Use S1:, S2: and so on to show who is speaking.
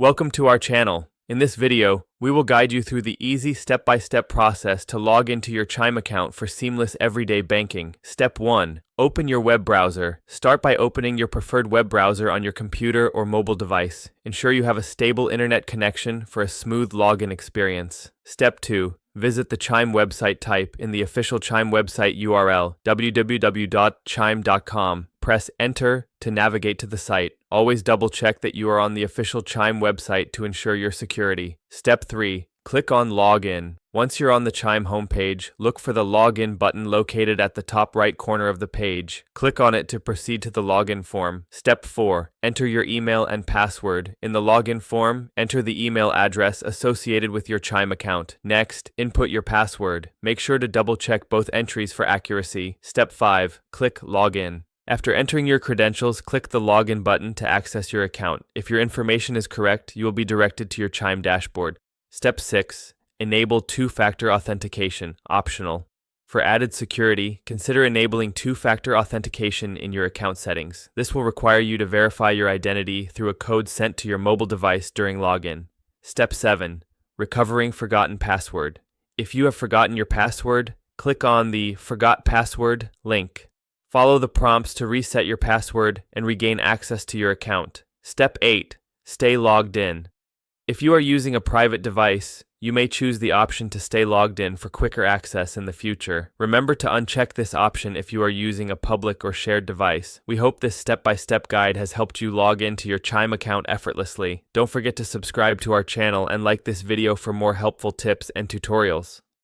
S1: Welcome to our channel. In this video, we will guide you through the easy step-by-step process to log into your Chime account for seamless everyday banking. Step 1. Open your web browser. Start by opening your preferred web browser on your computer or mobile device. Ensure you have a stable internet connection for a smooth login experience. Step 2. Visit the Chime website. Type in the official Chime website URL, www.chime.com. Press Enter to navigate to the site. Always double-check that you are on the official Chime website to ensure your security. Step 3. Click on Login. Once you're on the Chime homepage, look for the Login button located at the top right corner of the page. Click on it to proceed to the login form. Step 4. Enter your email and password. In the login form, enter the email address associated with your Chime account. Next, input your password. Make sure to double-check both entries for accuracy. Step 5. Click Login. After entering your credentials, click the Login button to access your account. If your information is correct, you will be directed to your Chime dashboard. Step 6. Enable two-factor authentication, optional. For added security, consider enabling two-factor authentication in your account settings. This will require you to verify your identity through a code sent to your mobile device during login. Step 7. Recovering forgotten password. If you have forgotten your password, click on the Forgot Password link. Follow the prompts to reset your password and regain access to your account. Step 8. Stay logged in. If you are using a private device, you may choose the option to stay logged in for quicker access in the future. Remember to uncheck this option if you are using a public or shared device. We hope this step-by-step guide has helped you log into your Chime account effortlessly. Don't forget to subscribe to our channel and like this video for more helpful tips and tutorials.